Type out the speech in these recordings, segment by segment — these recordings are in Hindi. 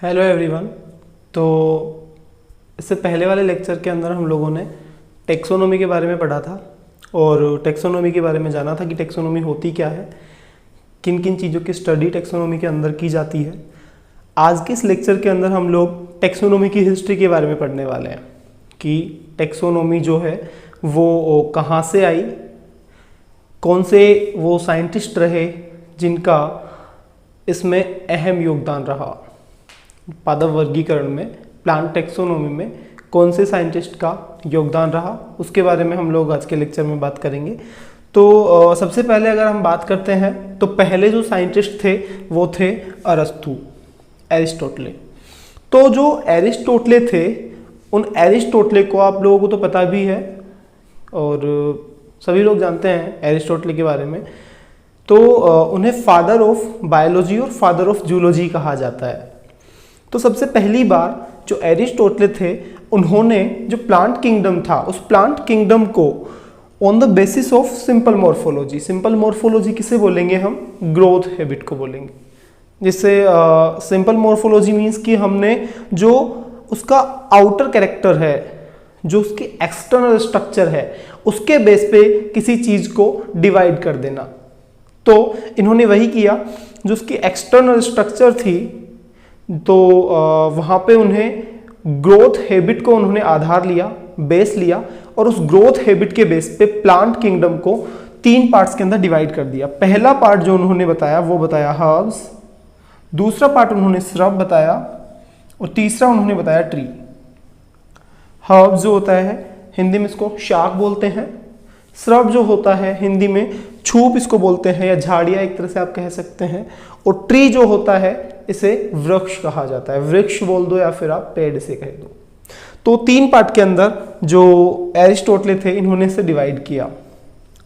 Hello everyone. तो इससे पहले वाले लेक्चर के अंदर हम लोगों ने टेक्सोनोमी के बारे में पढ़ा था और टेक्सोनोमी के बारे में जाना था कि टेक्सोनोमी होती क्या है, किन किन चीज़ों की स्टडी टेक्सोनोमी के अंदर की जाती है। आज के इस लेक्चर के अंदर हम लोग टेक्सोनोमी की हिस्ट्री के बारे में पढ़ने वाले हैं कि टेक्सोनोमी जो है वो कहाँ से आई, कौन से वो साइंटिस्ट रहे जिनका इसमें अहम योगदान रहा। पादप वर्गीकरण में, प्लांट टेक्सोनोमी में कौन से साइंटिस्ट का योगदान रहा, उसके बारे में हम लोग आज के लेक्चर में बात करेंगे। तो सबसे पहले अगर हम बात करते हैं तो पहले जो साइंटिस्ट थे वो थे अरस्तु, एरिस्टोटले। तो जो एरिस्टोटले थे, उन एरिस्टोटले को आप लोगों को तो पता भी है और सभी लोग जानते हैं एरिस्टोटले के बारे में। तो उन्हें फादर ऑफ बायोलॉजी और फादर ऑफ जूलॉजी कहा जाता है। तो सबसे पहली बार जो एरिस्टोटले थे, उन्होंने जो प्लांट किंगडम था, उस प्लांट किंगडम को on the basis of simple morphology, simple morphology किसे बोलेंगे हम, ग्रोथ हैबिट को बोलेंगे। जिससे सिंपल मॉर्फोलॉजी मीन्स कि हमने जो उसका आउटर कैरेक्टर है, जो उसकी एक्सटर्नल स्ट्रक्चर है, उसके बेस पे किसी चीज को डिवाइड कर देना। तो इन्होंने वही किया, जो उसकी एक्सटर्नल स्ट्रक्चर थी, तो वहाँ पे उन्हें ग्रोथ हैबिट को उन्होंने आधार लिया, बेस लिया, और उस ग्रोथ हैबिट के बेस पे प्लांट किंगडम को 3 पार्ट्स के अंदर डिवाइड कर दिया। पहला पार्ट जो उन्होंने बताया वो बताया हर्ब्स, दूसरा पार्ट उन्होंने श्रब बताया, और तीसरा उन्होंने बताया ट्री। हर्ब्स जो होता है हिंदी में इसको शाक बोलते हैं, श्रब जो होता है हिंदी में छूप इसको बोलते हैं या झाड़ियाँ एक तरह से आप कह सकते हैं, और ट्री जो होता है इसे वृक्ष कहा जाता है, वृक्ष बोल दो या फिर आप पेड़ से कह दो। तो 3 पार्ट के अंदर जो एरिस्टोटले थे इन्होंने इसे डिवाइड किया।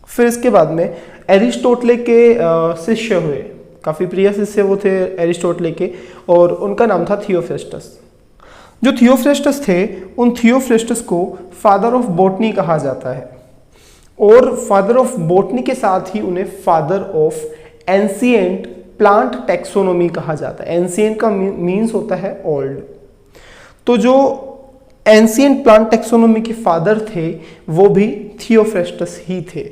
फिर इसके बाद में एरिस्टोटले के शिष्य हुए, काफ़ी प्रिय शिष्य वो थे एरिस्टोटले के, और उनका नाम था थियोफ्रेस्टस। जो थियोफ्रेस्टस थे, उन थियोफ्रेस्टस को फादर ऑफ बॉटनी कहा जाता है, और फादर ऑफ बॉटनी के साथ ही उन्हें father of ancient plant taxonomy कहा जाता है। एंशिएंट का मीन्स होता है ओल्ड। तो जो एंशिएंट प्लांट टेक्सोनोमी के फादर थे वो भी थियोफ्रेस्टस ही थे।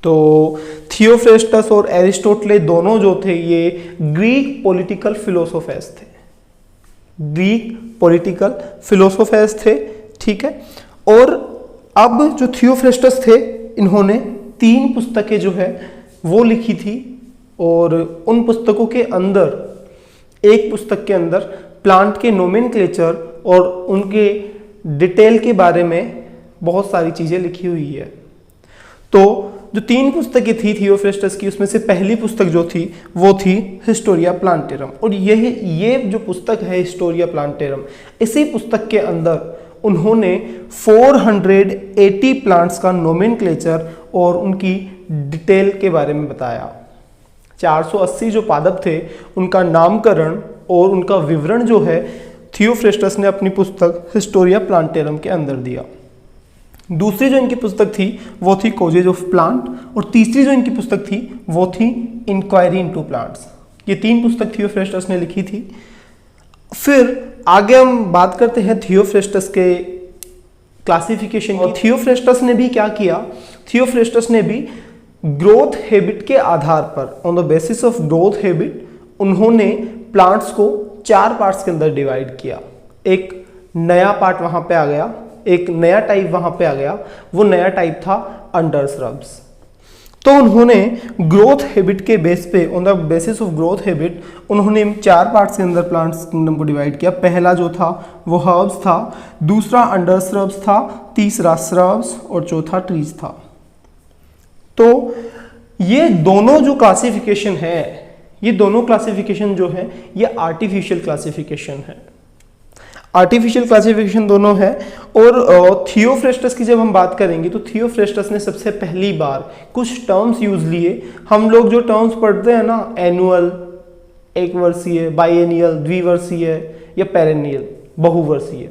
तो थियोफ्रेस्टस और एरिस्टोटले दोनों जो थे ये ग्रीक पॉलिटिकल फिलोसोफर्स थे, ग्रीक पॉलिटिकल फिलोसोफर्स थे, ठीक है। और अब जो थियोफ्रेस्टस थे, इन्होंने 3 पुस्तकें जो है वो लिखी थी, और उन पुस्तकों के अंदर एक पुस्तक के अंदर प्लांट के नोमेनक्लेचर और उनके डिटेल के बारे में बहुत सारी चीज़ें लिखी हुई है। तो जो 3 पुस्तकें थी थियोफ्रेस्टस की, उसमें से पहली पुस्तक जो थी वो थी हिस्टोरिया प्लांटेरम, और ये जो पुस्तक है हिस्टोरिया प्लांटेरम, इसी पुस्तक के अंदर उन्होंने 480 प्लांट्स का नोमेनक्लेचर और उनकी डिटेल के बारे में बताया। 480 जो पादप थे उनका नामकरण और उनका विवरण जो है थियोफ्रेस्टस ने अपनी पुस्तक हिस्टोरिया प्लांटेरम के अंदर दिया। दूसरी जो इनकी पुस्तक थी वो थी कॉजेज ऑफ प्लांट, और तीसरी जो इनकी पुस्तक थी वो थी इंक्वायरी इनटू प्लांट्स। ये 3 पुस्तक थियोफ्रेस्टस ने लिखी थी। फिर आगे हम बात करते हैं थियोफ्रेस्टस के क्लासिफिकेशन की। थियोफ्रेस्टस ने भी क्या किया, थियोफ्रेस्टस ने भी ग्रोथ हैबिट के आधार पर, on the basis of growth habit, उन्होंने प्लांट्स को 4 पार्ट्स के अंदर डिवाइड किया। एक नया पार्ट वहां पे आ गया, एक नया टाइप वहां पे आ गया, वो नया टाइप था अंडर श्रब्स। तो उन्होंने ग्रोथ हैबिट के बेस पे, on the basis of growth habit, उन्होंने 4 पार्ट्स के अंदर प्लांट्स किंगडम को डिवाइड किया। पहला जो था वो हर्ब्स था, दूसरा अंडर श्रब्स था, तीसरा श्रब्स, और चौथा ट्रीज था। तो ये दोनों जो क्लासिफिकेशन है, ये दोनों क्लासिफिकेशन जो है ये आर्टिफिशियल क्लासिफिकेशन है, आर्टिफिशियल क्लासिफिकेशन दोनों है। और थियोफ्रेस्टस की जब हम बात करेंगे तो थियोफ्रेस्टस ने सबसे पहली बार कुछ टर्म्स यूज लिए। हम लोग जो टर्म्स पढ़ते हैं ना, एनुअल, एक वर्षीय, बाइएनियल, द्विवर्षीय, या पेरेनियल, बहुवर्षीय।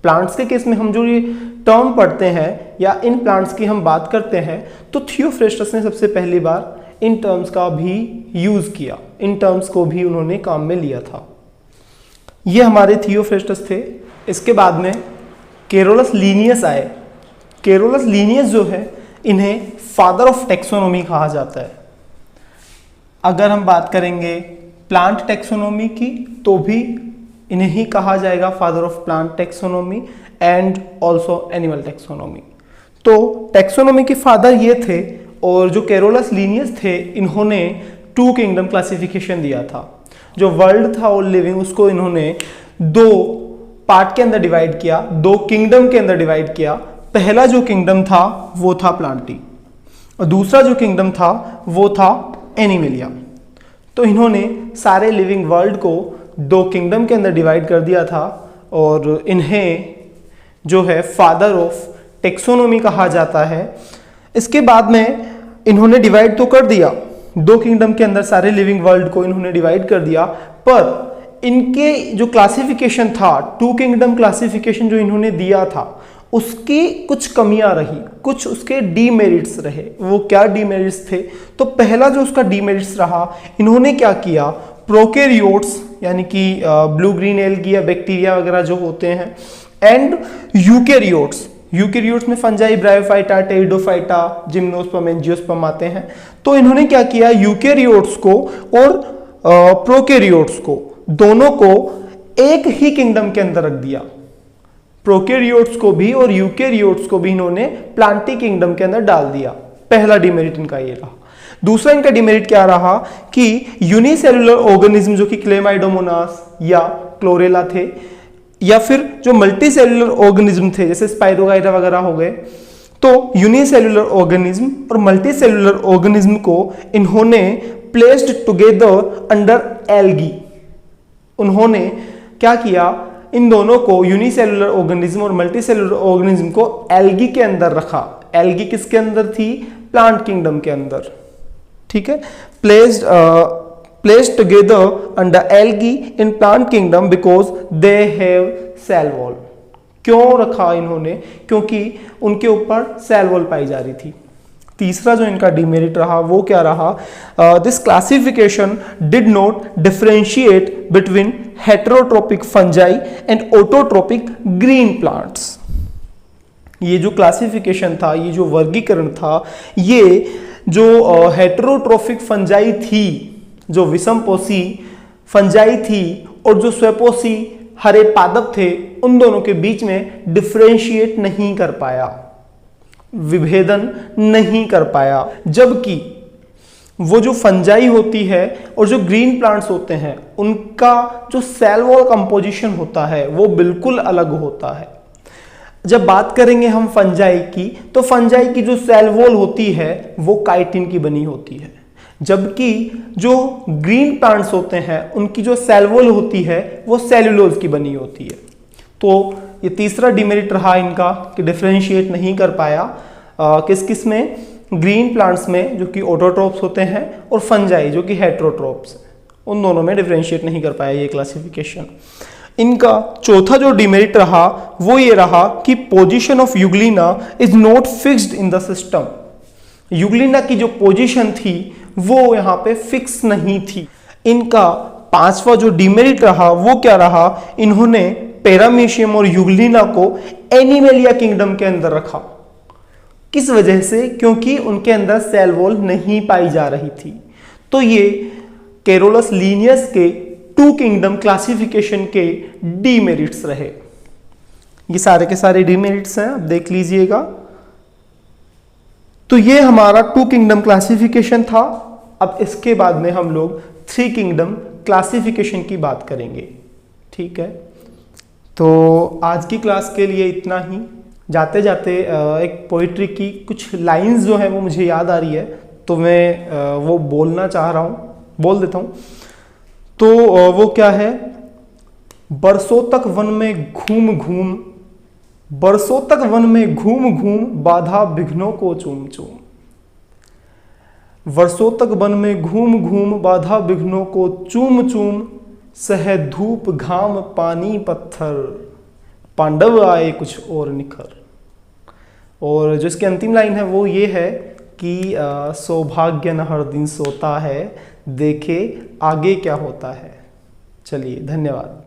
प्लांट्स के केस में हम जो ये टर्म पढ़ते हैं या इन प्लांट्स की हम बात करते हैं, तो थियोफ्रेस्टस ने सबसे पहली बार इन टर्म्स का भी यूज किया, इन टर्म्स को भी उन्होंने काम में लिया था। ये हमारे थियोफ्रेस्टस थे। इसके बाद में केरोलस लीनियस आए। केरोलस लीनियस जो है, इन्हें फादर ऑफ टेक्सोनोमी कहा जाता है। अगर हम बात करेंगे प्लांट टेक्सोनोमी की, तो भी इन्हें ही कहा जाएगा father of plant taxonomy and also animal taxonomy. तो टेक्सोनोमी के फादर ये थे, और जो केरोलस लीनियस थे, इन्होंने 2 किंगडम क्लासिफिकेशन दिया था। जो वर्ल्ड था और लिविंग, उसको इन्होंने 2 पार्ट के अंदर डिवाइड किया, 2 किंगडम के अंदर डिवाइड किया। पहला जो किंगडम था वो था प्लांटी, और दूसरा जो किंगडम था वो था एनिमलिया। तो इन्होंने सारे लिविंग वर्ल्ड को 2 किंगडम के अंदर डिवाइड कर दिया था, और इन्हें जो है फादर ऑफ टेक्सोनोमी कहा जाता है। इसके बाद में इन्होंने डिवाइड तो कर दिया, 2 किंगडम के अंदर सारे लिविंग वर्ल्ड को इन्होंने डिवाइड कर दिया, पर इनके जो क्लासिफिकेशन था, 2 किंगडम क्लासिफिकेशन जो इन्होंने दिया था, उसकी कुछ कमियां रही, कुछ उसके डीमेरिट्स रहे। वो क्या डीमेरिट्स थे? तो पहला जो उसका डीमेरिट्स रहा, इन्होंने क्या किया, प्रोकैरियोट्स यानी कि ब्लू ग्रीन एल्गी या बैक्टीरिया वगैरह जो होते हैं, एंड यूकैरियोट्स, यूकैरियोट्स में fungi, bryophyta, pteridophyta, gymnosperm, angiosperm आते हैं। तो इन्होंने क्या किया, यूकैरियोट्स को और प्रोकैरियोट्स को, दोनों को एक ही किंगडम के अंदर रख दिया। प्रोकैरियोट्स को भी और यूकैरियोट्स को भी इन्होंने प्लांटी किंगडम के अंदर डाल दिया। पहला डिमेरिट इनका ये रहा। दूसरा इनका डिमेरिट क्या रहा कि यूनिसेलुलर ऑर्गेनिज्म जो कि क्लेमाइडोमोनास या क्लोरेला थे, या फिर जो मल्टीसेलुलर ऑर्गेनिज्म थे जैसे स्पाइरोगाइटा वगैरह हो गए, तो यूनिसेलुलर ऑर्गेनिज्म और मल्टीसेलुलर ऑर्गेनिज्म को इन्होंने प्लेस्ड टुगेदर अंडर एल्गी। उन्होंने क्या किया, इन दोनों को, यूनिसेलुलर ऑर्गेनिज्म और मल्टीसेलुलर ऑर्गेनिज्म को एल्गी के अंदर रखा। एल्गी किसके अंदर थी? प्लांट किंगडम के अंदर। ठीक है, placed together under algae in plant kingdom because they have cell wall। क्यों रखा इन्होंने? क्योंकि उनके ऊपर सेल वॉल पाई जा रही थी। तीसरा जो इनका डिमेरिट रहा वो क्या रहा, this classification did not differentiate between heterotrophic fungi and autotrophic green plants. ये जो क्लासिफिकेशन था, ये जो वर्गीकरण था, ये जो हेटेरोट्रोफिक फंजाई थी, जो विषमपोषी फंजाई थी, और जो स्वपोषी हरे पादप थे, उन दोनों के बीच में डिफरेंशिएट नहीं कर पाया, विभेदन नहीं कर पाया। जबकि वो जो फंजाई होती है और जो ग्रीन प्लांट्स होते हैं, उनका जो सेल वॉल कंपोजिशन होता है वो बिल्कुल अलग होता है। जब बात करेंगे हम फंजाई की, तो फंजाई की जो सेल वॉल होती है वो काइटिन की बनी होती है, जबकि जो ग्रीन प्लांट्स होते हैं उनकी जो सेल वॉल होती है वो सेल्यूलोज की बनी होती है। तो ये तीसरा डिमेरिट रहा इनका कि डिफरेंशिएट नहीं कर पाया किस किस में, ग्रीन प्लांट्स में जो कि ऑटोट्रोप्स होते हैं, और फंजाई जो कि हेटेरोट्रोप्स, उन दोनों में डिफरेंशिएट नहीं कर पाया ये क्लासिफिकेशन। इनका चौथा जो डिमेरिट रहा वो ये रहा कि position of Euglena is not fixed in the system. Euglena की जो पोजीशन थी वो यहाँ पे फिक्स नहीं थी। इनका पांचवा जो डिमेरिट रहा वो क्या रहा, इन्होंने पैरामीशियम और यूग्लिना को एनिमेलिया किंगडम के अंदर रखा। किस वजह से? क्योंकि उनके अंदर सेल वॉल नहीं पाई जा रही थी। तो ये केरोलस लीनियस के 2 किंगडम क्लासिफिकेशन के डीमेरिट्स रहे। ये सारे के सारे डीमेरिट्स हैं, आप देख लीजिएगा। तो ये हमारा 2 किंगडम क्लासिफिकेशन था। अब इसके बाद में हम लोग 3 किंगडम क्लासिफिकेशन की बात करेंगे। ठीक है, तो आज की क्लास के लिए इतना ही। जाते जाते एक पोइट्री की कुछ लाइंस जो है वो मुझे याद आ रही है, तो मैं वो बोलना चाह रहा हूँ, बोल देता हूँ। तो वो क्या है, बरसों तक वन में घूम घूम, बरसों तक वन में घूम घूम, बाधा विघ्नों को चूम चूम। वर्षों तक वन में घूम घूम, बाधा विघ्नों को चूम चूम, सह धूप घाम पानी पत्थर, पांडव आए कुछ और निखर। और जो इसकी अंतिम लाइन है वो ये है कि सौभाग्य न हर दिन सोता है, देखे आगे क्या होता है। चलिए, धन्यवाद।